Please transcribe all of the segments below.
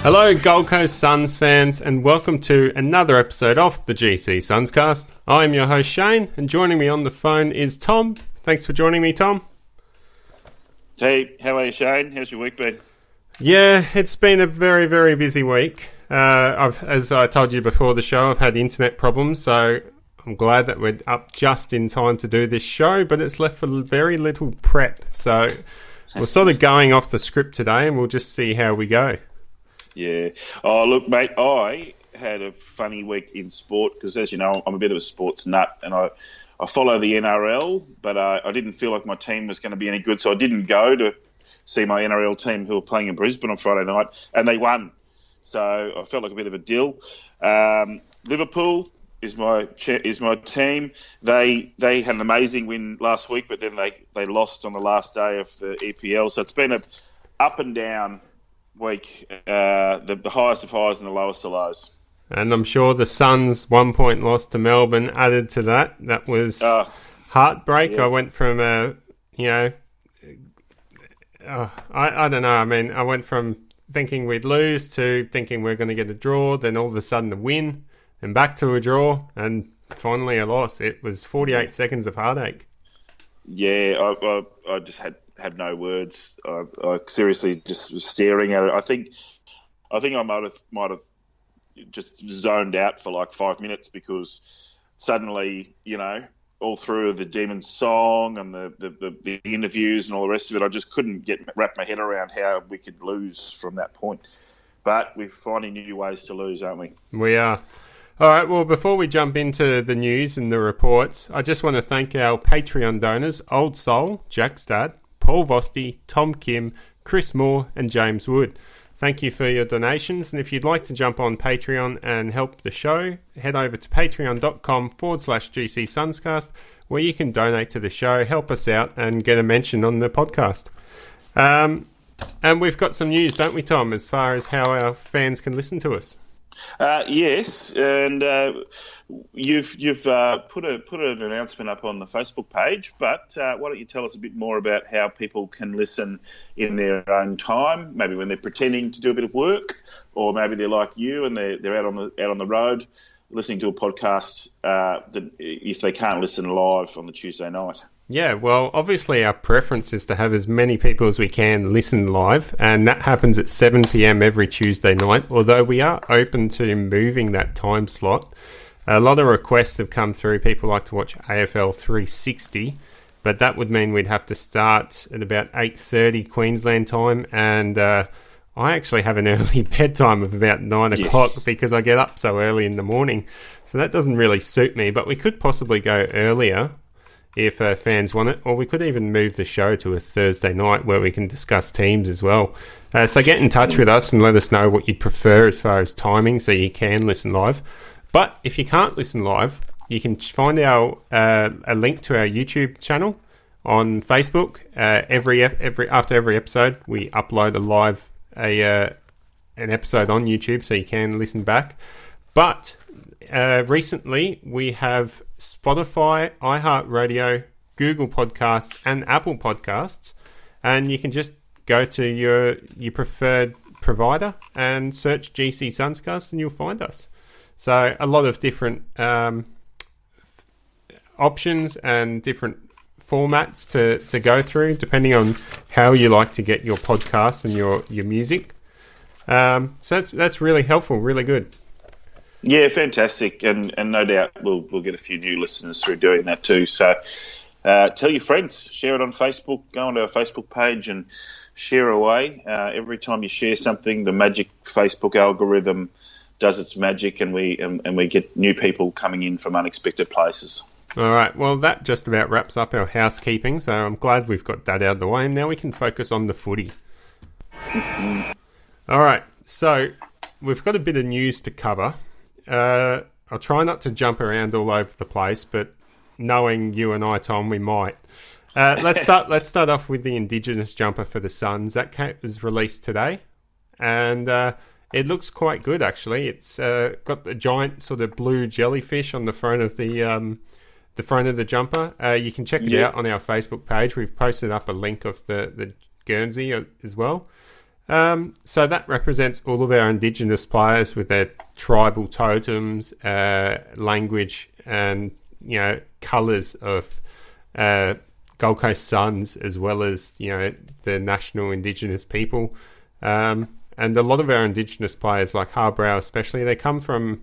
Hello, Gold Coast Suns fans, and welcome to another episode of the GCSUNScast. I'm your host, Shane, and joining me on the phone is Tom. Thanks for joining me, Tom. Hey, how are you, Shane? How's your week been? Yeah, it's been a very, very busy week. As I told you before the show, I've had internet problems, so I'm glad that we're up just in time to do this show, but it's left for very little prep. So we're sort of going off the script today, and we'll just see how we go. Yeah. Oh, look, mate, I had a funny week in sport because, as you know, I'm a bit of a sports nut and I follow the NRL, but I didn't feel like my team was going to be any good, so I didn't go to see my NRL team who were playing in Brisbane on Friday night, and they won. So I felt like a bit of a dill. Liverpool is my team. They had an amazing win last week, but then they lost on the last day of the EPL. So it's been a up and down week, the highest of highs and the lowest of lows. And I'm sure the Suns' 1 point loss to Melbourne added to that. That was heartbreak. Yeah. I went from I don't know. I mean, I went from thinking we'd lose to thinking we're going to get a draw, then all of a sudden a win, and back to a draw, and finally a loss. It was 48 seconds of heartache. Yeah, I just had no words. I seriously just was staring at it. I think I might have just zoned out for like 5 minutes because suddenly, all through the Demon's song and the interviews and all the rest of it, I just couldn't wrap my head around how we could lose from that point. But we're finding new ways to lose, aren't we? We are. All right, well, before we jump into the news and the reports, I just want to thank our Patreon donors, Old Soul, Jack Stad, Paul Vosti, Tom Kim, Chris Moore, and James Wood. Thank you for your donations, and if you'd like to jump on Patreon and help the show, head over to patreon.com/GCSUNScast, where you can donate to the show, help us out, and get a mention on the podcast. And we've got some news, don't we, Tom, as far as how our fans can listen to us? Yes, and you've put an announcement up on the Facebook page, but why don't you tell us a bit more about how people can listen in their own time, maybe when they're pretending to do a bit of work, or maybe they're like you and they're out on the road listening to a podcast that if they can't listen live on the Tuesday night. Yeah, well, obviously our preference is to have as many people as we can listen live, and that happens at 7 p.m. every Tuesday night, although we are open to moving that time slot. A lot of requests have come through. People like to watch AFL 360, but that would mean we'd have to start at about 8:30 Queensland time, and I actually have an early bedtime of about 9 o'clock because I get up so early in the morning, so that doesn't really suit me, but we could possibly go earlier if fans want it, or we could even move the show to a Thursday night where we can discuss teams as well. So get in touch with us and let us know what you'd prefer as far as timing so you can listen live. But if you can't listen live, you can find a link to our YouTube channel on Facebook. After every episode, we upload an episode on YouTube so you can listen back. But recently we have Spotify, iHeartRadio, Google Podcasts, and Apple Podcasts, and you can just go to your preferred provider and search GCSUNScast and you'll find us. So a lot of different options and different formats to go through depending on how you like to get your podcast and your music. So that's really helpful, really good. Yeah, fantastic, and no doubt we'll get a few new listeners through doing that too. So tell your friends, share it on Facebook, go onto our Facebook page and share away. Every time you share something, the magic Facebook algorithm does its magic, and we get new people coming in from unexpected places. All right, well, that just about wraps up our housekeeping, so I'm glad we've got that out of the way, and now we can focus on the footy. All right, so we've got a bit of news to cover. I'll try not to jump around all over the place, but knowing you and I, Tom, we might. Let's start off with the Indigenous jumper for the Suns. That was released today, and it looks quite good actually. It's got the giant sort of blue jellyfish on the front of the front of the jumper. You can check it out on our Facebook page. We've posted up a link of the Guernsey as well. So that represents all of our Indigenous players with their tribal totems, language, and colours of Gold Coast Suns, as well as the national Indigenous people. And a lot of our Indigenous players, like Harbrow especially, they come from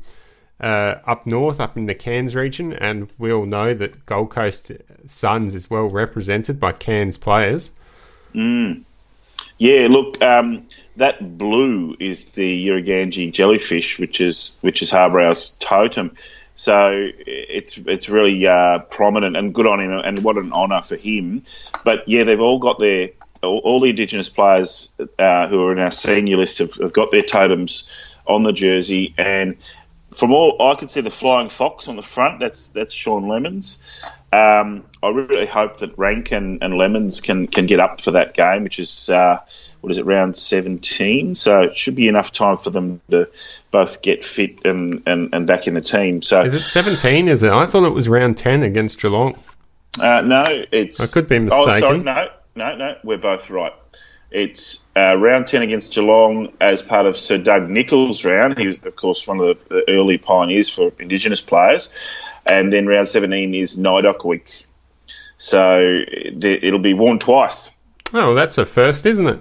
up north, up in the Cairns region, and we all know that Gold Coast Suns is well represented by Cairns players. Yeah, look, that blue is the Irriganji jellyfish, which is Harbrow's totem. So it's really prominent and good on him, and what an honour for him. But yeah, they've all got all the Indigenous players who are in our senior list have got their totems on the jersey. And from all I can see, the flying fox on the front, that's Sean Lemons. I really hope that Rank and Lemons can get up for that game, which is, round 17? So it should be enough time for them to both get fit and back in the team. So is it 17, is it? I thought it was round 10 against Geelong. No, it's... I could be mistaken. Oh, sorry, no, we're both right. It's round 10 against Geelong as part of Sir Doug Nichols' round. He was, of course, one of the early pioneers for Indigenous players. And then round 17 is Murdoch week. So it'll be worn twice. Oh, well, that's a first, isn't it?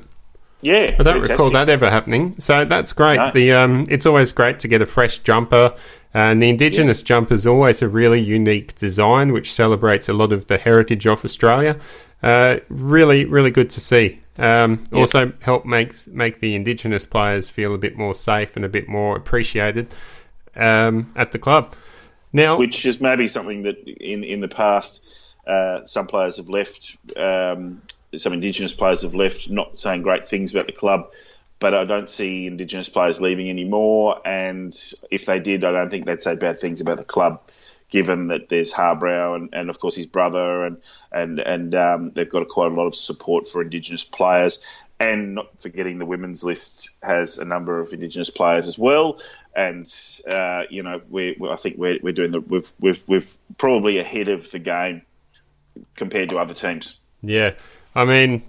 Yeah. I don't recall that ever happening. So that's great. No. It's always great to get a fresh jumper. And the Indigenous jumper is always a really unique design, which celebrates a lot of the heritage of Australia. Really, really good to see. Also help make the Indigenous players feel a bit more safe and a bit more appreciated at the club. Now, which is maybe something that in the past some players have left, some Indigenous players have left, not saying great things about the club, but I don't see Indigenous players leaving anymore. And if they did, I don't think they'd say bad things about the club, given that there's Harbrow and of course his brother and they've got quite a lot of support for Indigenous players. And not forgetting the women's list has a number of Indigenous players as well. And I think we're doing we're probably ahead of the game compared to other teams. Yeah, I mean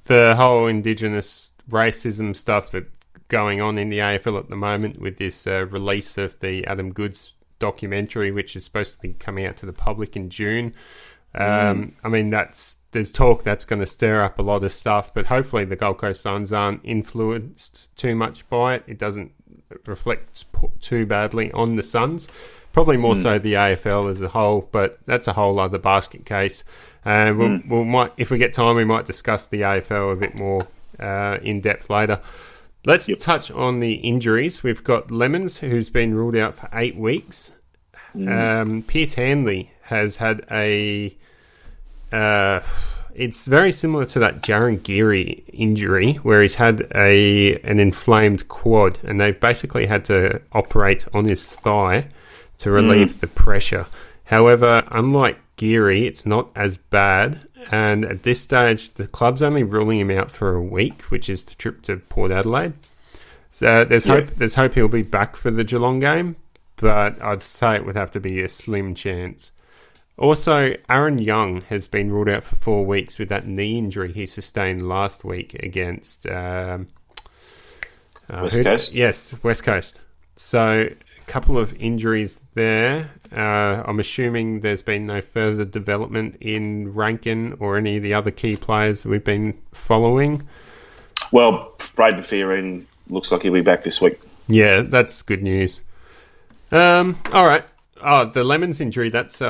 the whole Indigenous racism stuff that's going on in the AFL at the moment with this release of the Adam Goodes documentary, which is supposed to be coming out to the public in June. I mean there's talk that's going to stir up a lot of stuff, but hopefully the Gold Coast Suns aren't influenced too much by it. It doesn't reflect too badly on the Suns. Probably more so the AFL as a whole, but that's a whole other basket case. And we might, if we get time, we might discuss the AFL a bit more in depth later. Let's touch on the injuries. We've got Lemons, who's been ruled out for 8 weeks. Pierce Hanley has had it's very similar to that Jaron Geary injury where he's had an inflamed quad, and they've basically had to operate on his thigh to relieve the pressure. However, unlike Geary, it's not as bad, and at this stage the club's only ruling him out for a week, which is the trip to Port Adelaide. So there's hope he'll be back for the Geelong game, but I'd say it would have to be a slim chance. Also, Aaron Young has been ruled out for 4 weeks with that knee injury he sustained last week against West Coast. Yes, West Coast. So a couple of injuries there. I'm assuming there's been no further development in Rankin or any of the other key players that we've been following. Well, Braden Fiorini looks like he'll be back this week. Yeah, that's good news. All right. Oh, the Lemons injury, that's...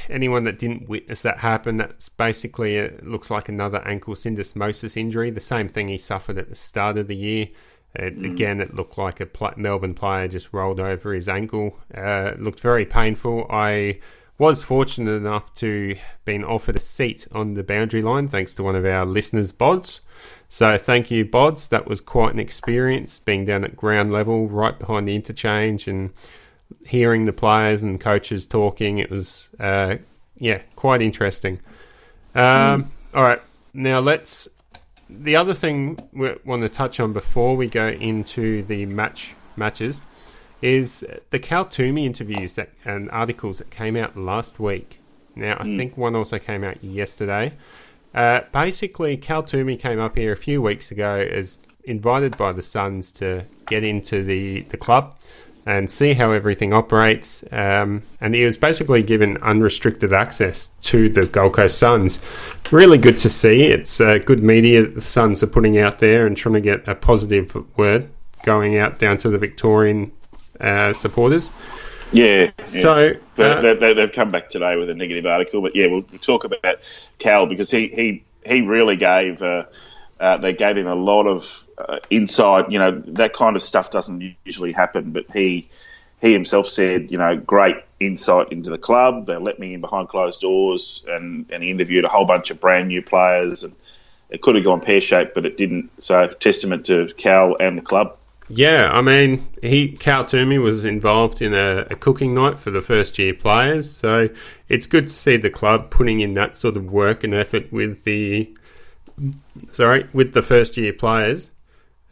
anyone that didn't witness that happen, that's basically it looks like another ankle syndesmosis injury, the same thing he suffered at the start of the year. Again, it looked like a Melbourne player just rolled over his ankle. It looked very painful. I was fortunate enough to been offered a seat on the boundary line thanks to one of our listeners, Bods. So thank you, Bods. That was quite an experience, being down at ground level right behind the interchange and hearing the players and coaches talking. It was quite interesting. All right, now the other thing we want to touch on before we go into the matches is the Cal Toomey interviews and articles that came out last week. Now I think one also came out yesterday. Basically, Cal Toomey came up here a few weeks ago as invited by the Suns to get into the club and see how everything operates. And he was basically given unrestricted access to the Gold Coast Suns. Really good to see. It's good media that the Suns are putting out there and trying to get a positive word going out down to the Victorian supporters. Yeah. So they've come back today with a negative article, but we'll talk about Cal because he really gave they gave him a lot of insight. That kind of stuff doesn't usually happen, but he himself said, great insight into the club. They let me in behind closed doors, and he interviewed a whole bunch of brand new players, and it could have gone pear-shaped, but it didn't. So testament to Cal and the club. Yeah, I mean, Cal Toomey was involved in a cooking night for the first-year players, so it's good to see the club putting in that sort of work and effort with the first-year players.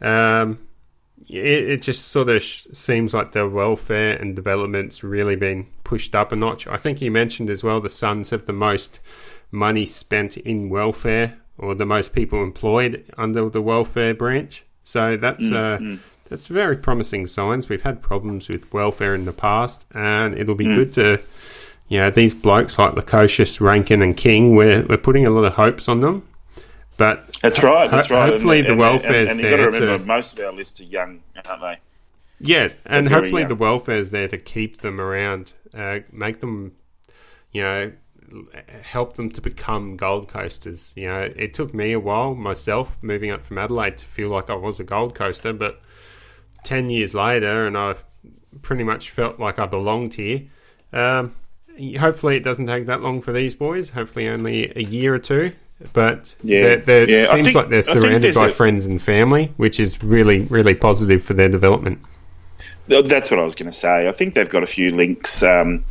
It just sort of seems like their welfare and development's really been pushed up a notch. I think you mentioned as well the Suns have the most money spent in welfare, or the most people employed under the welfare branch. So that's very promising signs. We've had problems with welfare in the past, and it'll be good to, these blokes like Osius, Rankin and King, we're putting a lot of hopes on them. But That's right. Hopefully the welfare's and there. And you've got to remember, most of our list are young, aren't they? Yeah, and hopefully the welfare's there to keep them around, make them, help them to become Gold Coasters. It took me a while, myself, moving up from Adelaide, to feel like I was a Gold Coaster, but 10 years later, and I pretty much felt like I belonged here. Hopefully it doesn't take that long for these boys, hopefully only a year or two. But it seems like they're surrounded by friends and family, which is really, really positive for their development. That's what I was going to say. I think they've got a few links. So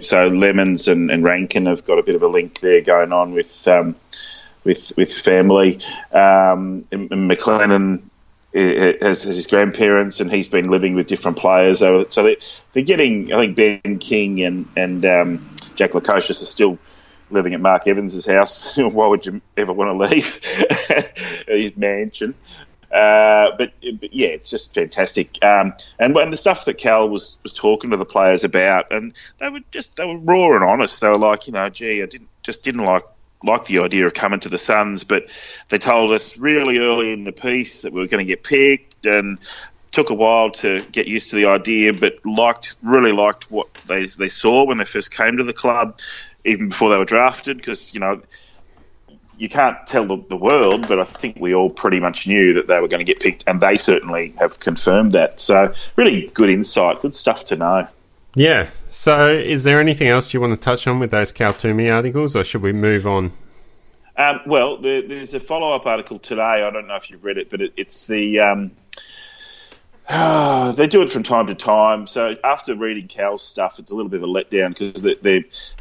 Lemons and Rankin have got a bit of a link there going on with family. And McLennan has his grandparents, and he's been living with different players. So they're getting, I think Ben King and Jack Lukosius are still living at Mark Evans's house. Why would you ever want to leave his mansion? But it's just fantastic. And the stuff that Cal was talking to the players about, and they were raw and honest. They were like, I didn't like the idea of coming to the Suns, but they told us really early in the piece that we were going to get picked, and took a while to get used to the idea, but really liked what they saw when they first came to the club, even before they were drafted, because, you can't tell the world, but I think we all pretty much knew that they were going to get picked, and they certainly have confirmed that. So really good insight, good stuff to know. Yeah. So is there anything else you want to touch on with those Cal Toomey articles, or should we move on? Well, there's a follow-up article today. I don't know if you've read it, but it's the... they do it from time to time. So after reading Cal's stuff, it's a little bit of a letdown because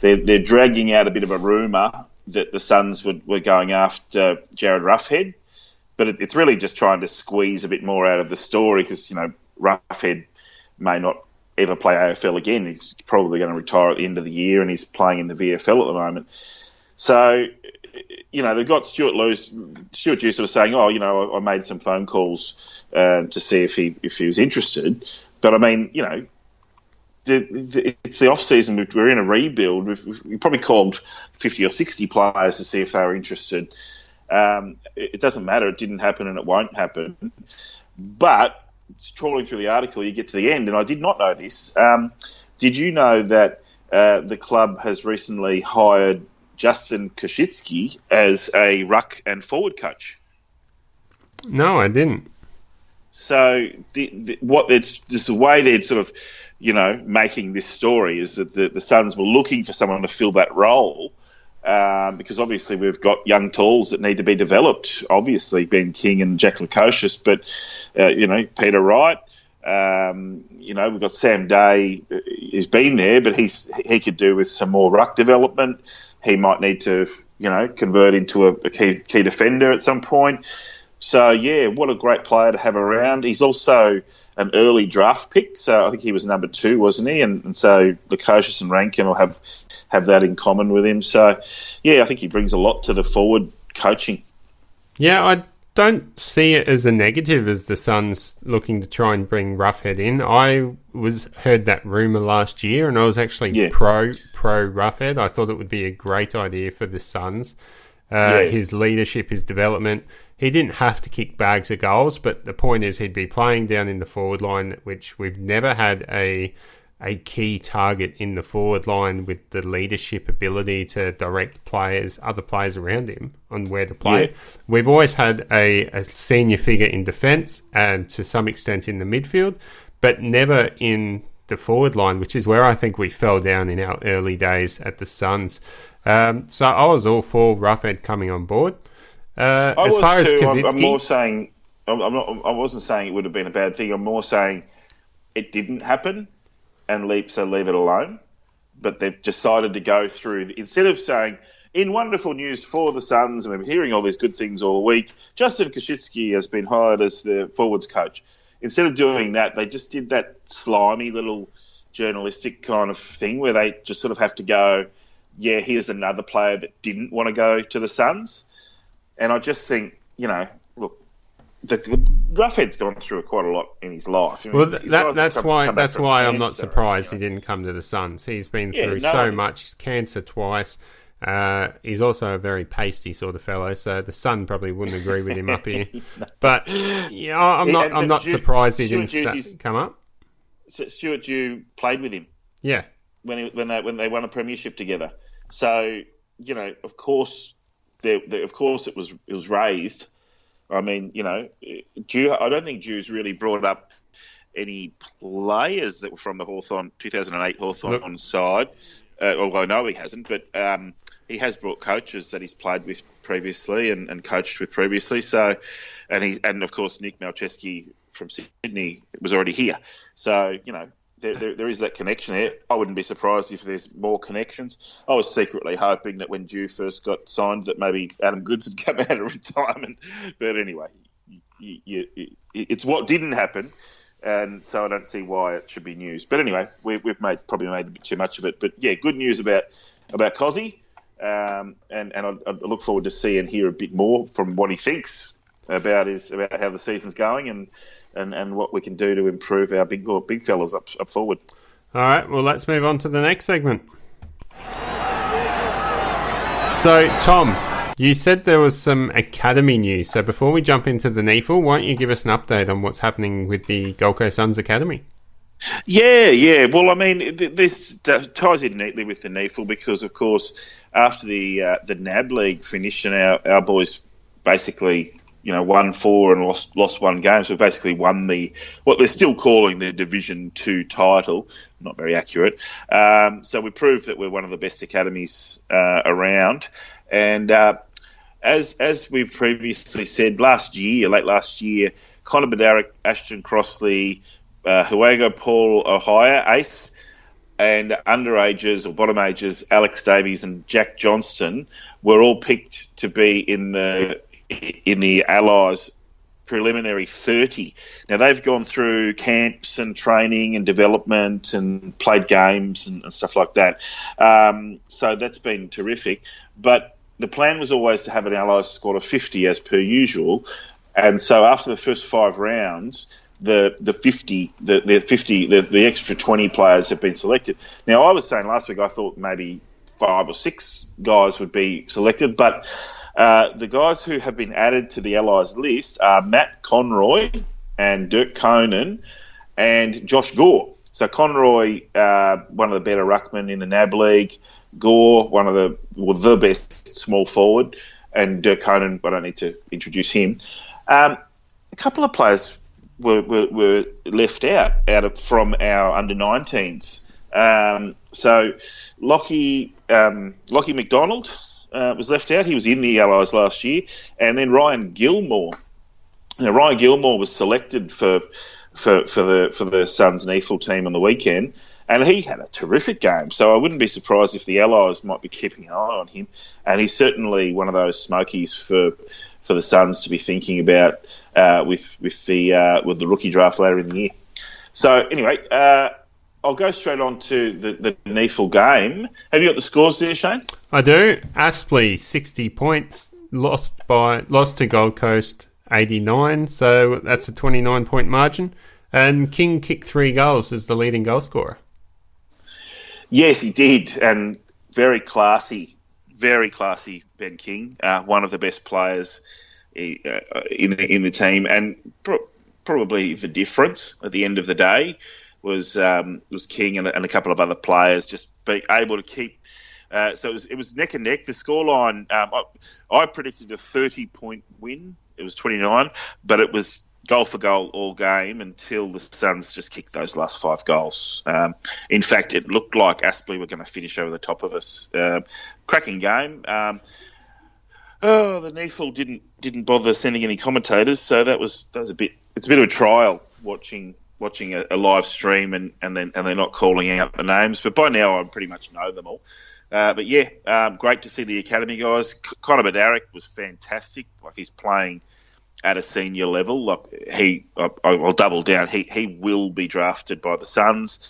they're dragging out a bit of a rumour that the Suns were going after Jared Roughead, but it's really just trying to squeeze a bit more out of the story because, Roughead may not ever play AFL again. He's probably going to retire at the end of the year, and he's playing in the VFL at the moment. So, they've got Stuart Dew sort of saying, I made some phone calls to see if he was interested. But, I mean, it's the off-season. We're in a rebuild. We probably called 50 or 60 players to see if they were interested. It doesn't matter. It didn't happen and it won't happen. But trawling through the article, you get to the end, and I did not know this. Did you know that the club has recently hired Justin Koshitsky as a ruck and forward coach? No, I didn't. So the way they're sort of, making this story is that the Suns were looking for someone to fill that role because obviously we've got young talls that need to be developed. Obviously, Ben King and Jack Lukosius, but Peter Wright. We've got Sam Day, who's been there, but he could do with some more ruck development. He might need to, convert into a key defender at some point. So, what a great player to have around. He's also an early draft pick, so I think he was number 2, wasn't he? And so Lukosius and Rankin will have that in common with him. So, I think he brings a lot to the forward coaching. Yeah, don't see it as a negative as the Suns looking to try and bring Roughhead in. I heard that rumour last year, and I was actually pro Roughhead. I thought it would be a great idea for the Suns. His leadership, his development. He didn't have to kick bags of goals, but the point is he'd be playing down in the forward line, which we've never had a key target in the forward line with the leadership ability to direct other players around him on where to play. Yeah. We've always had a senior figure in defence and to some extent in the midfield, but never in the forward line, which is where I think we fell down in our early days at the Suns. So I was all for Roughhead coming on board. I wasn't saying it would have been a bad thing. I'm more saying it didn't happen. And leave it alone. But they've decided to go through, instead of saying, in wonderful news for the Suns, and we've been hearing all these good things all week, Justin Koshitsky has been hired as the forwards coach. Instead of doing that, they just did that slimy little journalistic kind of thing where they just sort of have to go, yeah, here's another player that didn't want to go to the Suns. And I just think, look, the Roughhead's gone through quite a lot in his life. That's why I'm not surprised he didn't come to the Suns. He's been through so much, cancer twice. He's also a very pasty sort of fellow, so the Sun probably wouldn't agree with him up here. But I'm not surprised he didn't come up. Stuart Dew played with him. Yeah, when they won a premiership together. So of course, it was raised. I mean, Dew, I don't think Dew's really brought up any players that were from the 2008 Hawthorn side. Although I know he hasn't, but he has brought coaches that he's played with previously and coached with previously. So, and of course Nick Malcheski from Sydney was already here. So there is that connection there. I wouldn't be surprised if there's more connections. I was secretly hoping that when Dew first got signed that maybe Adam Goodes had come out of retirement. But anyway, it's what didn't happen, and so I don't see why it should be news. But anyway, we've probably made a bit too much of it. But yeah, good news about Cozzy, and I look forward to see and hear a bit more from what he thinks about how the season's going and what we can do to improve our big fellas up forward. All right, well, let's move on to the next segment. So, Tom, you said there was some academy news. So before we jump into the NEAFL, why don't you give us an update on what's happening with the Gold Coast Suns Academy? Yeah. Well, I mean, this ties in neatly with the NEAFL because, of course, after the NAB League finished and our boys basically won 4 and lost 1 game. So we basically won what they're still calling the Division 2 title. Not very accurate. So we proved that we're one of the best academies around. And as we've previously said, late last year, Connor Bedarick, Ashton Crossley, Huago Paul Ohio, Ace, and underages or bottom ages, Alex Davies and Jack Johnston were all picked to be in the Allies preliminary 30. Now, they've gone through camps and training and development and played games and stuff like that. So that's been terrific. But the plan was always to have an Allies squad of 50 as per usual. And so after the first 5 rounds, the extra 20 players have been selected. Now, I was saying last week I thought maybe 5 or 6 guys would be selected, but the guys who have been added to the Allies list are Matt Conroy and Dirk Conan and Josh Gore. So Conroy, one of the better ruckmen in the NAB League. Gore, one of the best small forward. And Dirk Conan, I don't need to introduce him. A couple of players were left out from our under-19s. So Lockie McDonald was left out. He was in the Allies last year. And then Ryan Gilmore. Now, Ryan Gilmore was selected for the Suns NEAFL team on the weekend, and he had a terrific game. So I wouldn't be surprised if the Allies might be keeping an eye on him. And he's certainly one of those smokies for the Suns to be thinking about with the rookie draft later in the year. So anyway, I'll go straight on to the NEAFL game. Have you got the scores there, Shane? I do. Aspley, 60 points, lost to Gold Coast. 89, so that's a 29-point margin. And King kicked 3 goals as the leading goal scorer. Yes, he did, and very classy Ben King, one of the best players in the team, and probably the difference at the end of the day was King and a couple of other players just being able to keep. So it was neck and neck. The scoreline, I predicted a 30-point win. It was 29, but it was goal for goal all game until the Suns just kicked those last 5 goals. In fact, it looked like Aspley were going to finish over the top of us. Cracking game. The NEFL didn't bother sending any commentators, so that was a bit. It's a bit of a trial watching a live stream and they're not calling out the names. But by now, I pretty much know them all. But yeah, great to see the academy guys. Conor Bednarik was fantastic. Like, he's playing at a senior level. Like, I'll double down. He will be drafted by the Suns.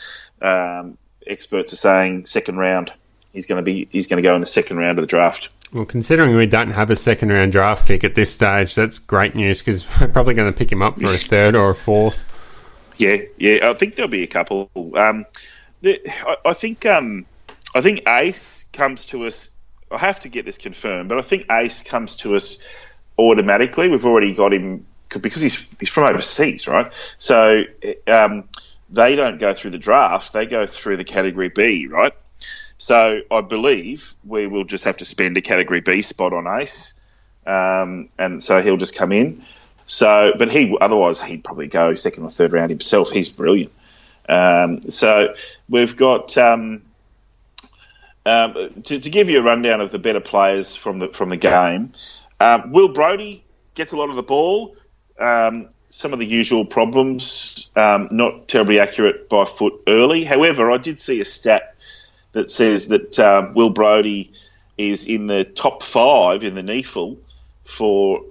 Experts are saying second round. He's going to go in the second round of the draft. Well, considering we don't have a second round draft pick at this stage, that's great news, because we're probably going to pick him up for a third or a fourth. Yeah. I think there'll be a couple. I think Ace comes to us. I have to get this confirmed, but I think Ace comes to us automatically. We've already got him because he's from overseas, right? So they don't go through the draft; they go through the Category B, right? So I believe we will just have to spend a Category B spot on Ace, and so he'll just come in. So, but otherwise he'd probably go second or third round himself. He's brilliant. So we've got to give you a rundown of the better players from the game. Will Brody gets a lot of the ball. Some of the usual problems, not terribly accurate by foot early. However, I did see a stat that says that Will Brody is in the top 5 in the NEFL for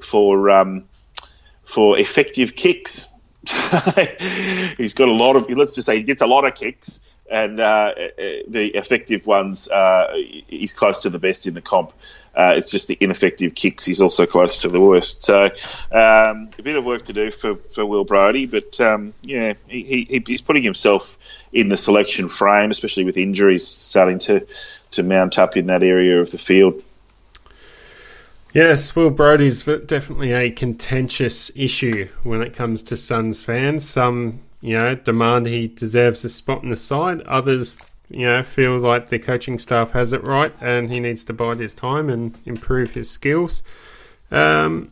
effective kicks. He's got a lot of. Let's just say he gets a lot of kicks, and the effective ones, he's close to the best in the comp. It's just the ineffective kicks he's also close to the worst. So a bit of work to do for Will Brody, but he's putting himself in the selection frame, especially with injuries starting to mount up in that area of the field. Yes, Will Brody's definitely a contentious issue when it comes to Suns fans. Some, demand he deserves a spot in the side. Others, feel like the coaching staff has it right and he needs to bide his time and improve his skills. Well,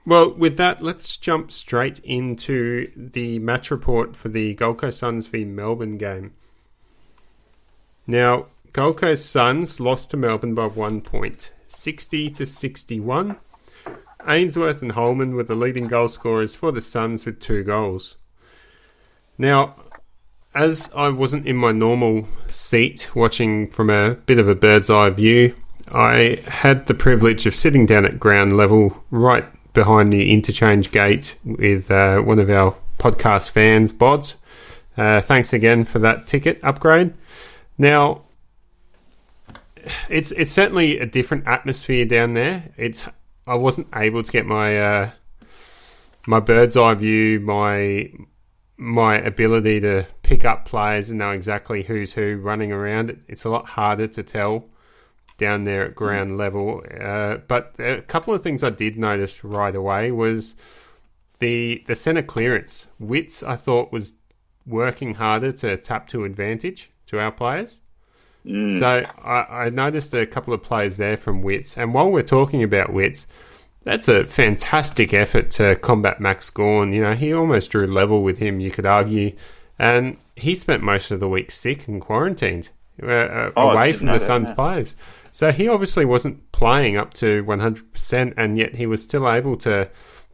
with that, let's jump straight into the match report for the Gold Coast Suns v Melbourne game. Now, Gold Coast Suns lost to Melbourne by 1 point, 60-61. Ainsworth and Holman were the leading goal scorers for the Suns with 2 goals. Now, as I wasn't in my normal seat watching from a bit of a bird's eye view, I had the privilege of sitting down at ground level right behind the interchange gate with one of our podcast fans, Bods. Thanks again for that ticket upgrade. Now, it's certainly a different atmosphere down there. I wasn't able to get my my bird's eye view, my ability to pick up players and know exactly who's who running around. It's a lot harder to tell down there at ground level. But a couple of things I did notice right away was the centre clearance. Witts, I thought, was working harder to tap to advantage to our players. So I noticed a couple of plays there from Witts. And while we're talking about Witts, that's a fantastic effort to combat Max Gawn. He almost drew level with him, you could argue. And he spent most of the week sick and quarantined away from the Suns players. So he obviously wasn't playing up to 100%, and yet he was still able to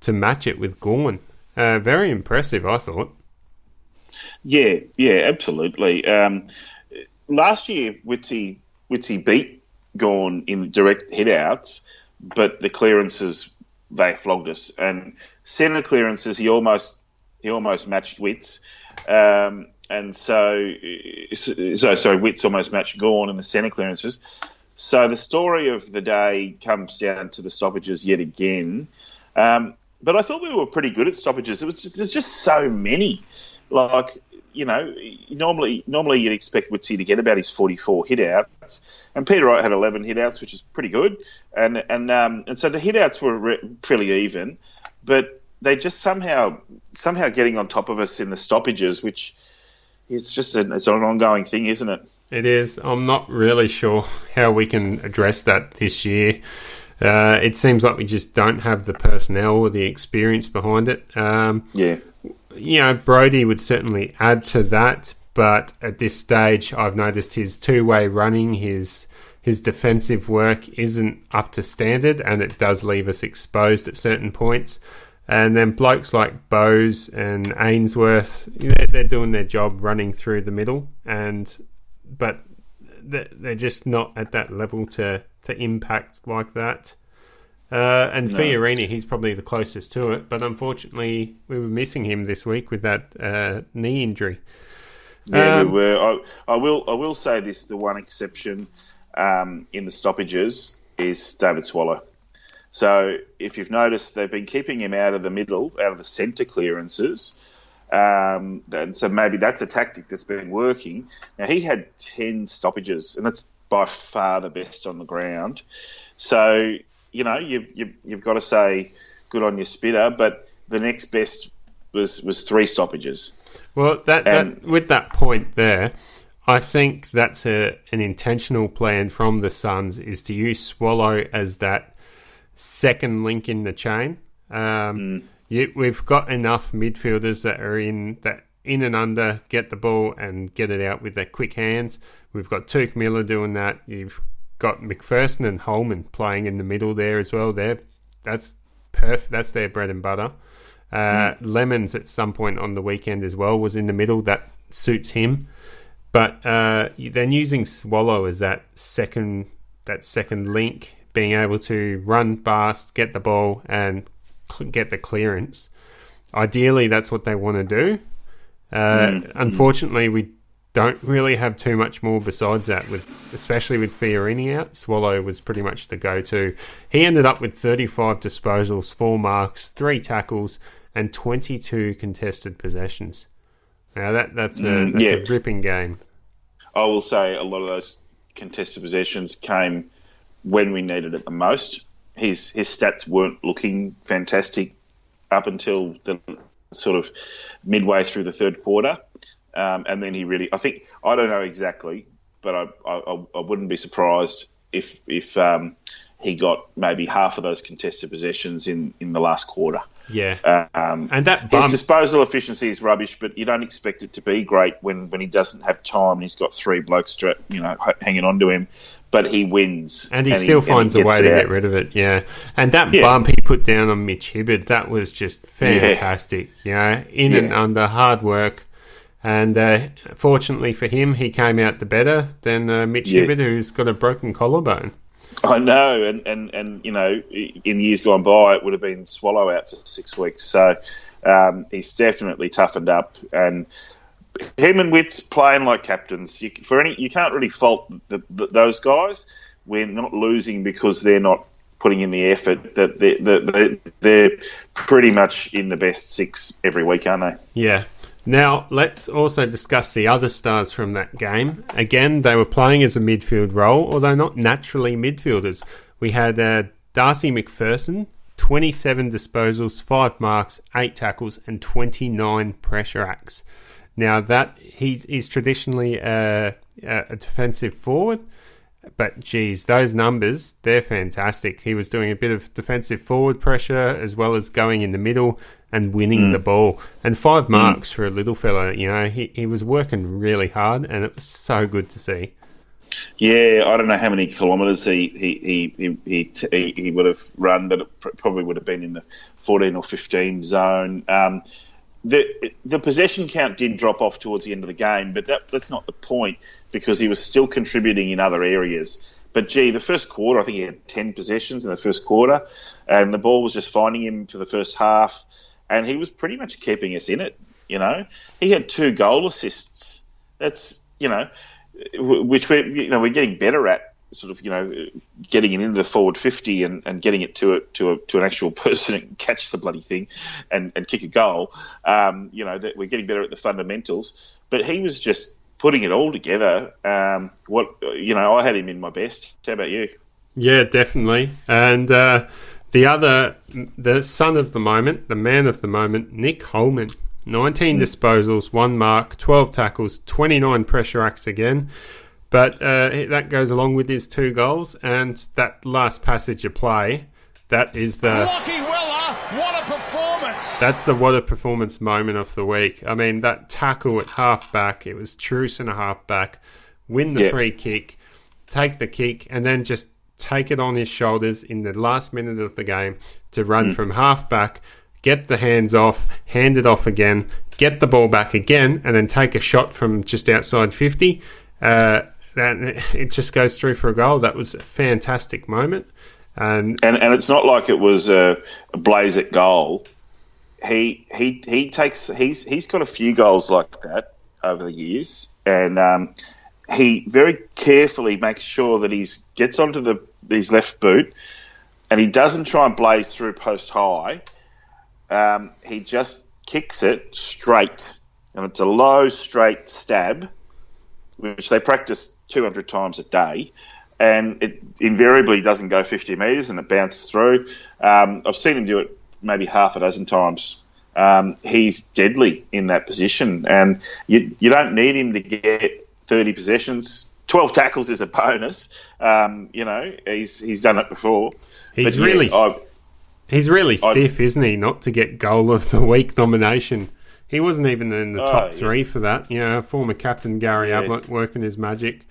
match it with Gawn. Very impressive, I thought. Yeah, absolutely. Last year, Witsy beat Gawn in direct hit-outs, but the clearances, they flogged us. And centre clearances, he almost matched Witts. And so Witts almost matched Gawn in the centre clearances. So the story of the day comes down to the stoppages yet again. But I thought we were pretty good at stoppages. There's just so many. Like, normally you'd expect Witsy to get about his 44 hit-outs, and Peter Wright had 11 hit-outs, which is pretty good. And so the hit-outs were fairly even, but they just somehow getting on top of us in the stoppages, which it's just it's an ongoing thing, isn't it? It is. I'm not really sure how we can address that this year. It seems like we just don't have the personnel or the experience behind it. Brody would certainly add to that, but at this stage, I've noticed his two-way running, his defensive work isn't up to standard, and it does leave us exposed at certain points. And then blokes like Bowes and Ainsworth, they're doing their job running through the middle, but they're just not at that level to impact like that. And no. Fiorini, he's probably the closest to it, but unfortunately we were missing him this week with that knee injury. Yeah, we were. I will say this: the one exception in the stoppages is David Swallow. So if you've noticed, they've been keeping him out of the middle, out of the centre clearances. And so maybe that's a tactic that's been working. Now, he had 10 stoppages, and that's by far the best on the ground. So, you've got to say good on your spitter, but the next best was 3 stoppages. Well, that with that point there, I think that's an intentional plan from the Suns, is to use Swallow as that second link in the chain. We've got enough midfielders that are in and under, get the ball and get it out with their quick hands. We've got Tuke Miller doing that. You've got McPherson and Holman playing in the middle there as well. That's perfect. That's their bread and butter. Lemons at some point on the weekend as well was in the middle. That suits him. But then using Swallow as that second link, being able to run past, get the ball, and get the clearance. Ideally, that's what they want to do. Unfortunately, we don't really have too much more besides that, especially with Fiorini out. Swallow was pretty much the go-to. He ended up with 35 disposals, 4 marks, 3 tackles, and 22 contested possessions. Now, that's a ripping game. I will say a lot of those contested possessions came when we needed it the most. His stats weren't looking fantastic up until the sort of midway through the third quarter. And then he really, I don't know exactly, but I wouldn't be surprised if he got maybe half of those contested possessions in the last quarter. Yeah. And that his disposal efficiency is rubbish, but you don't expect it to be great when he doesn't have time and he's got 3 blokes hanging on to him. But he wins. And he still finds a way to get rid of it, yeah. And that bump he put down on Mitch Hibberd, that was just fantastic. In and under, hard work. And fortunately for him, he came out the better than Mitch Hibberd, who's got a broken collarbone. I know, and in years gone by, it would have been Swallow out for 6 weeks. So he's definitely toughened up, and him and Witts playing like captains. You can't really fault those guys. We're not losing because they're not putting in the effort. That they're pretty much in the best 6 every week, aren't they? Yeah. Now, let's also discuss the other stars from that game. Again, they were playing as a midfield role, although not naturally midfielders. We had Darcy McPherson, 27 disposals, 5 marks, 8 tackles, and 29 pressure acts. Now, that he's traditionally a defensive forward, but geez, those numbers, they're fantastic. He was doing a bit of defensive forward pressure as well as going in the middle and winning the ball. And 5 marks for a little fella, he was working really hard, and it was so good to see. Yeah, I don't know how many kilometres he would have run, but it probably would have been in the 14 or 15 zone. The possession count did drop off towards the end of the game, but that's not the point, because he was still contributing in other areas. But the first quarter, I think he had 10 possessions in the first quarter, and the ball was just finding him for the first half, and he was pretty much keeping us in it. He had 2 goal assists. That's which we're getting better at sort of, getting it into the forward 50 and getting it to an actual person and catch the bloody thing and kick a goal. That we're getting better at the fundamentals. But he was just putting it all together. I had him in my best. How about you? Yeah, definitely. And the son of the moment, the man of the moment, Nick Holman. 19 disposals, 1 mark, 12 tackles, 29 pressure acts again. But that goes along with his 2 goals. And that last passage of play, that is the... Lockie Weller, what a performance! That's the what a performance moment of the week. I mean, that tackle at half-back, it was true centre-half-back, win the free kick, take the kick, and then just take it on his shoulders in the last minute of the game to run from half-back, get the hands off, hand it off again, get the ball back again, and then take a shot from just outside 50. And it just goes through for a goal. That was a fantastic moment. And it's not like it was a blaze at goal. He's got a few goals like that over the years, and he very carefully makes sure that he gets onto his left boot, and he doesn't try and blaze through post high. He just kicks it straight, and it's a low, straight stab, which they practice 200 times a day, and it invariably doesn't go 50 metres and it bounces through. I've seen him do it maybe half a dozen times. He's deadly in that position, and you don't need him to get 30 possessions. 12 tackles is a bonus. He's done it before. He's really stiff, isn't he, not to get goal of the week nomination. He wasn't even in the top 3 for that. Former captain Gary Ablett working his magic.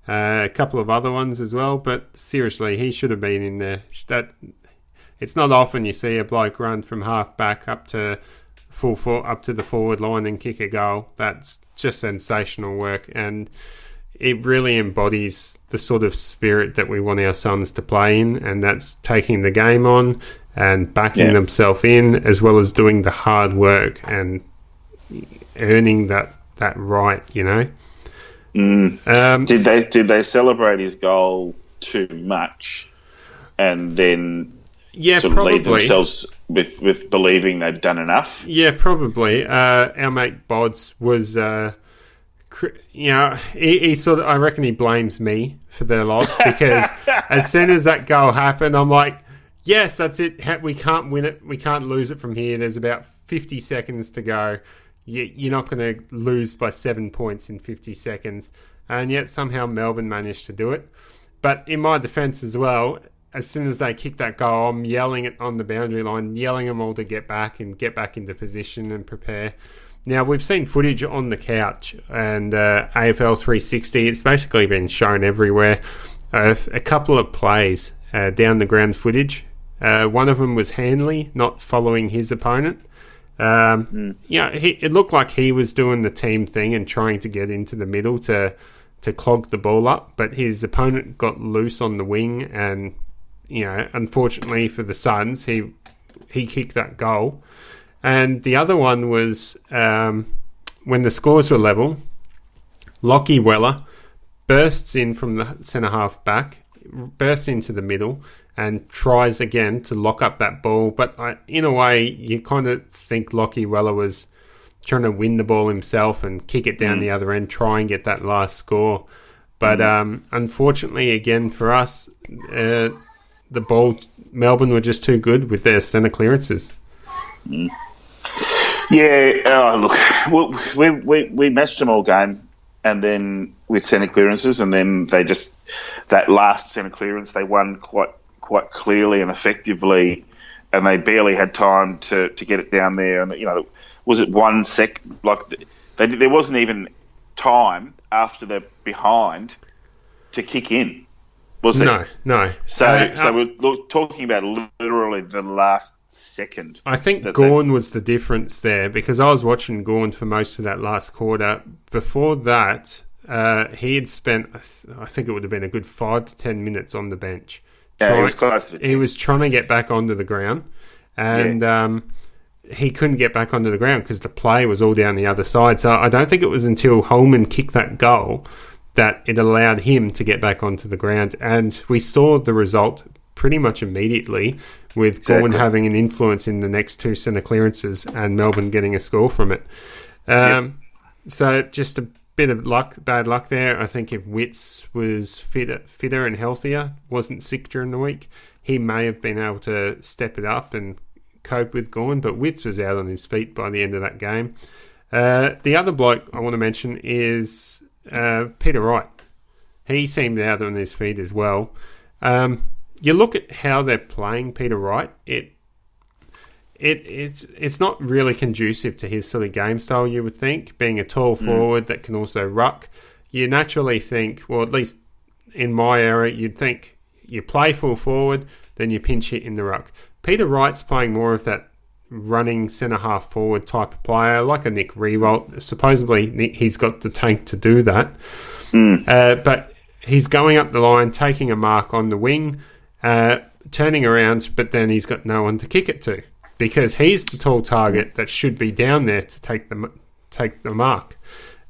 A couple of other ones as well, but seriously, he should have been in there. It's not often you see a bloke run from half back up to the forward line and kick a goal. That's just sensational work, and it really embodies the sort of spirit that we want our sons to play in, and that's taking the game on and backing themselves in, as well as doing the hard work and earning that right, Did they celebrate his goal too much, and then lead themselves with believing they'd done enough? Yeah, probably. Our mate Bods was, he sort of, I reckon he blames me for their loss, because as soon as that goal happened, I'm like, yes, that's it. We can't win it. We can't lose it from here. There's about 50 seconds to go. You're not going to lose by 7 points in 50 seconds. And yet somehow Melbourne managed to do it. But in my defence as well, as soon as they kick that goal, I'm yelling it on the boundary line, yelling them all to get back into position and prepare. Now, we've seen footage on the couch and AFL 360. It's basically been shown everywhere. A couple of plays down the ground footage. One of them was Hanley not following his opponent. It looked like he was doing the team thing and trying to get into the middle to clog the ball up, but his opponent got loose on the wing, and unfortunately for the Suns, he kicked that goal. And the other one was when the scores were level, Lockie Weller bursts in from the centre half back, bursts into the middle, and tries again to lock up that ball. But in a way, you kind of think Lockie Weller was trying to win the ball himself and kick it down the other end, try and get that last score. But unfortunately, again, for us, Melbourne were just too good with their centre clearances. Yeah, look, we matched them all game, and then with centre clearances, and then that last centre clearance, they won quite clearly and effectively, and they barely had time to get it down there. And was it 1 sec? There wasn't even time after they're behind to kick in, was there? No. So we're talking about literally the last second. I think Gawn was the difference there, because I was watching Gawn for most of that last quarter. Before that, he had spent, I think it would have been a good 5 to 10 minutes on the bench. Yeah, he was close to 10. He was trying to get back onto the ground, and he couldn't get back onto the ground because the play was all down the other side. So I don't think it was until Holman kicked that goal that it allowed him to get back onto the ground. And we saw the result pretty much immediately, with Gorn having an influence in the next two centre clearances and Melbourne getting a score from it. So just a bit of bad luck there. I think if Witts was fitter and healthier, wasn't sick during the week, he may have been able to step it up and cope with Gorn, but Witts was out on his feet by the end of that game. The other bloke I want to mention is Peter Wright. He seemed out on his feet as well. You look at how they're playing Peter Wright, it's not really conducive to his sort of game style, you would think. Being a tall forward that can also ruck, you naturally think, well, at least in my era, you'd think you play full forward, then you pinch hit in the ruck. Peter Wright's playing more of that running centre-half forward type of player, like a Nick Riewoldt. Supposedly, he's got the tank to do that. But he's going up the line, taking a mark on the wing, turning around, but then he's got no one to kick it to, because he's the tall target that should be down there to take the mark.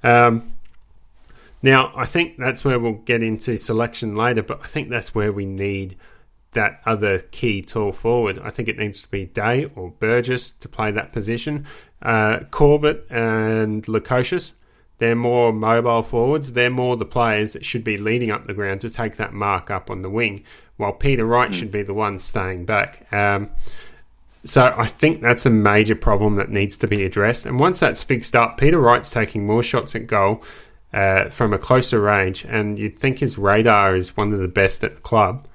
Now, I think that's where we'll get into selection later, but I think that's where we need that other key tall forward. I think it needs to be Day or Burgess to play that position. Corbett and Lukosius, they're more mobile forwards. They're more the players that should be leading up the ground to take that mark up on the wing, while Peter Wright should be the one staying back. So I think that's a major problem that needs to be addressed. And once that's fixed up, Peter Wright's taking more shots at goal from a closer range, and you'd think his radar is one of the best at the club.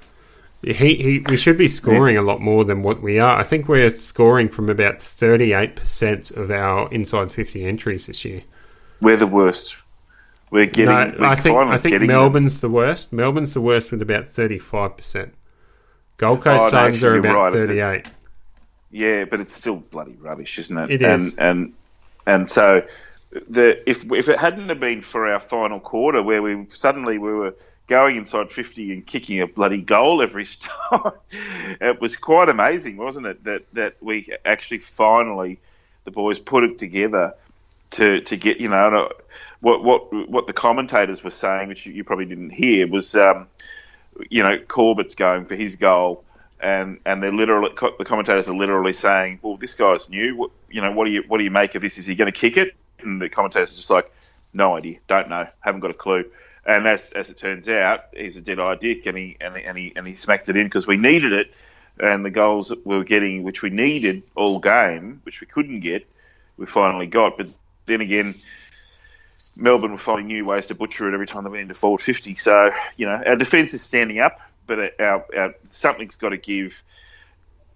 We should be scoring a lot more than what we are. I think we're scoring from about 38% of our inside 50 entries this year. We're the worst. We're getting. I think Melbourne's the worst. Melbourne's the worst with about 35%. Gold Coast Suns are about 38%. Yeah, but it's still bloody rubbish, isn't it? It is. And so if it hadn't have been for our final quarter, where we were going inside 50 and kicking a bloody goal every time, it was quite amazing, wasn't it? That we actually finally, the boys put it together to get, what the commentators were saying, which you probably didn't hear, was Corbett's going for his goal. And they're literally, the commentators are literally saying, well, this guy's new. What do you make of this? Is he going to kick it? And the commentators are just like, no idea, don't know, haven't got a clue. And as it turns out, he's a dead-eyed dick, and he smacked it in because we needed it. And the goals that we were getting, which we needed all game, which we couldn't get, we finally got. But then again, Melbourne were finding new ways to butcher it every time they went into forward 50. So, our defence is standing up, but our something's got to give.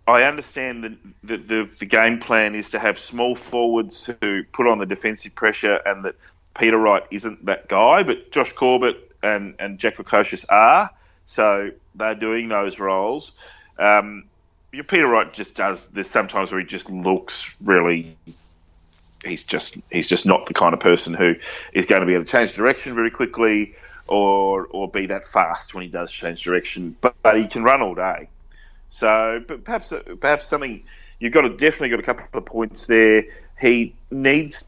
I understand that the game plan is to have small forwards who put on the defensive pressure, and that Peter Wright isn't that guy, but Josh Corbett and Jack Lukosius are, so they're doing those roles. Peter Wright just does. There's sometimes where he just looks really. He's just not the kind of person who is going to be able to change direction very quickly, or be that fast when he does change direction. But he can run all day. So, but perhaps something you've definitely got a couple of points there. He needs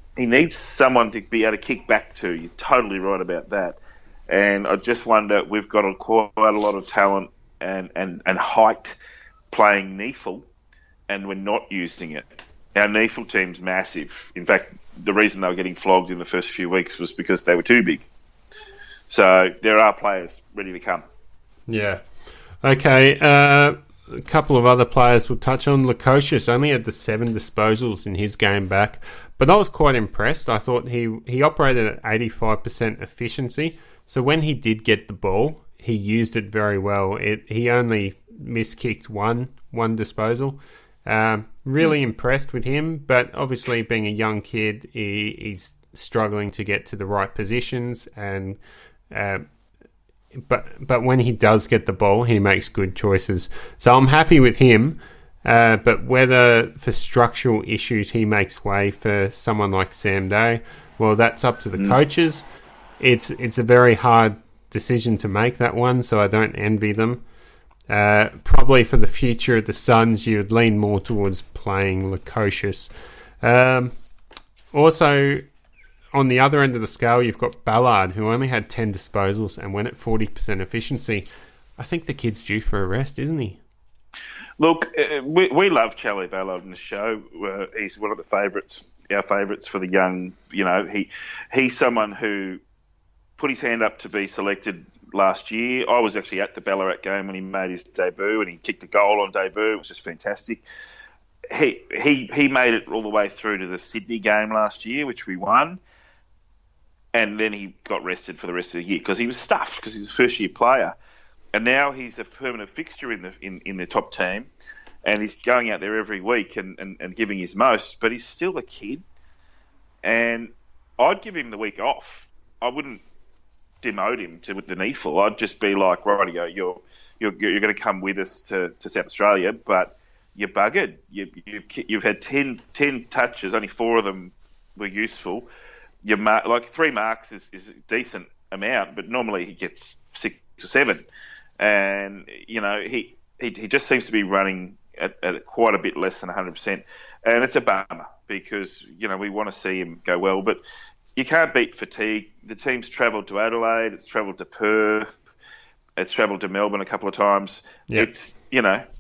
someone to be able to kick back to. You're totally right about that. And I just wonder, we've got quite a lot of talent and height playing Neefel, and we're not using it. Our Neefel team's massive. In fact, the reason they were getting flogged in the first few weeks was because they were too big. So there are players ready to come. Yeah. Okay. A couple of other players we'll touch on. Lukosius only had the 7 disposals in his game back, but I was quite impressed. I thought he operated at 85% efficiency. So when he did get the ball, he used it very well. He only miskicked one disposal. Really impressed with him, but obviously being a young kid, he's struggling to get to the right positions, and but when he does get the ball, he makes good choices. So I'm happy with him, but whether for structural issues he makes way for someone like Sam Day, well, that's up to the coaches. It's a very hard decision to make, that one, so I don't envy them. Probably for the future of the Suns, you would lean more towards playing Lukosius. Also, on the other end of the scale, you've got Ballard, who only had 10 disposals and went at 40% efficiency. I think the kid's due for a rest, isn't he? Look, we love Charlie Ballard in the show. He's one of the favourites, our favourites for the young. He's someone who put his hand up to be selected last year. I was actually at the Ballarat game when he made his debut, and he kicked a goal on debut. It was just fantastic. He made it all the way through to the Sydney game last year, which we won, and then he got rested for the rest of the year because he was stuffed because he's a first-year player. And now he's a permanent fixture in the top team, and he's going out there every week and giving his most. But he's still a kid, and I'd give him the week off. I wouldn't demote him to the NEFL. I'd just be like, rightio, you're going to come with us to South Australia, but you're buggered. You've had 10 touches, only 4 of them were useful. Like 3 marks is a decent amount, but normally he gets 6 or 7. And, he just seems to be running at quite a bit less than 100%. And it's a bummer because, we want to see him go well. But you can't beat fatigue. The team's travelled to Adelaide. It's travelled to Perth. It's travelled to Melbourne a couple of times. Yep. It's,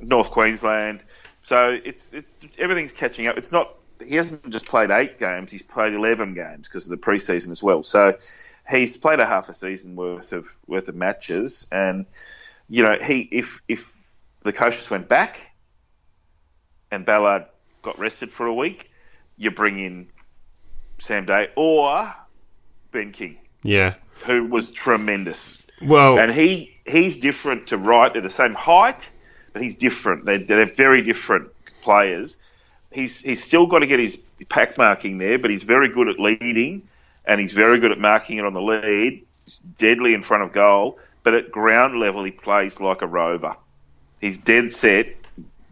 North Queensland. So it's everything's catching up. It's not. He hasn't just played 8 games. He's played 11 games because of the preseason as well. So he's played a half a season worth of matches, and if the coaches went back and Ballard got rested for a week, you bring in Sam Day or Ben King, who was tremendous. Well, and he's different to Wright. They're the same height, but he's different. They're very different players. He's still got to get his pack marking there, but he's very good at leading, and he's very good at marking it on the lead. He's deadly in front of goal, but at ground level he plays like a rover. He's dead set,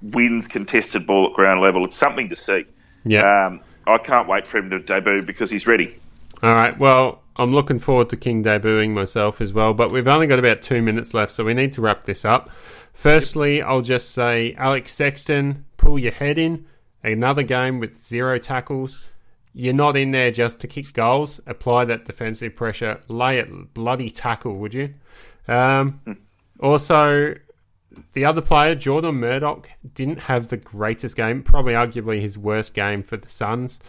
wins contested ball at ground level. It's something to see. Yeah. I can't wait for him to debut because he's ready. All right, well, I'm looking forward to King debuting myself as well, but we've only got about 2 minutes left, so we need to wrap this up. Firstly, I'll just say, Alex Sexton, pull your head in. Another game with 0 tackles. You're not in there just to kick goals. Apply that defensive pressure. Lay it bloody tackle, would you? Also, the other player, Jordan Murdoch, didn't have the greatest game. Probably arguably his worst game for the Suns.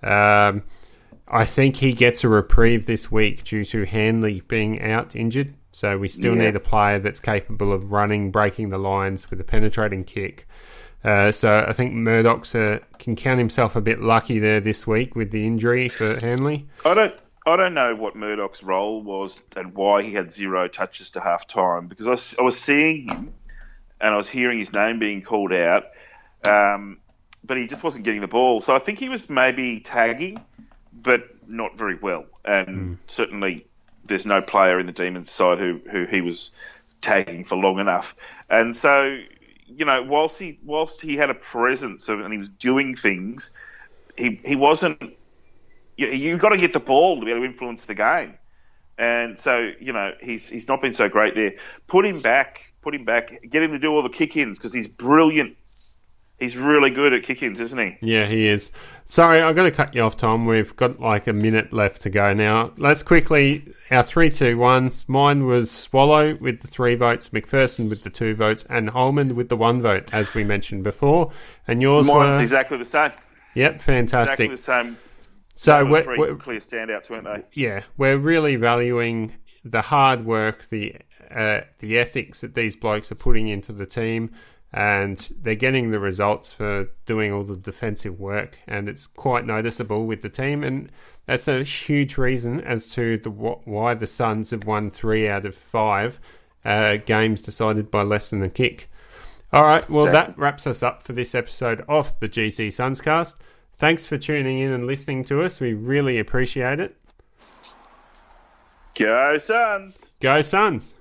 I think he gets a reprieve this week due to Hanley being out injured. So we still need a player that's capable of running, breaking the lines with a penetrating kick. So I think Murdoch can count himself a bit lucky there this week with the injury for Hanley. I don't know what Murdoch's role was and why he had 0 touches to half time, because I was seeing him and I was hearing his name being called out, but he just wasn't getting the ball. So I think he was maybe tagging, but not very well. And certainly there's no player in the Demons side who he was tagging for long enough. And so, whilst he had a presence and he was doing things, he wasn't. You've got to get the ball to be able to influence the game, and so he's not been so great there. Put him back, get him to do all the kick-ins because he's brilliant. He's really good at kick-ins, isn't he? Yeah, he is. Sorry, I've got to cut you off, Tom. We've got like a minute left to go now. Let's quickly, our 3-2-1s. Mine was Swallow with the 3 votes, McPherson with the 2 votes, and Holman with the 1 vote, as we mentioned before. And yours Mine's exactly the same. Yep, fantastic. Exactly the same. So we're clear standouts, weren't they? Yeah, we're really valuing the hard work, the ethics that these blokes are putting into the team, and they're getting the results for doing all the defensive work, and it's quite noticeable with the team, and that's a huge reason as to why the Suns have won 3 out of 5 games decided by less than a kick. All right, well, that wraps us up for this episode of the GCSUNScast. Thanks for tuning in and listening to us. We really appreciate it. Go Suns! Go Suns!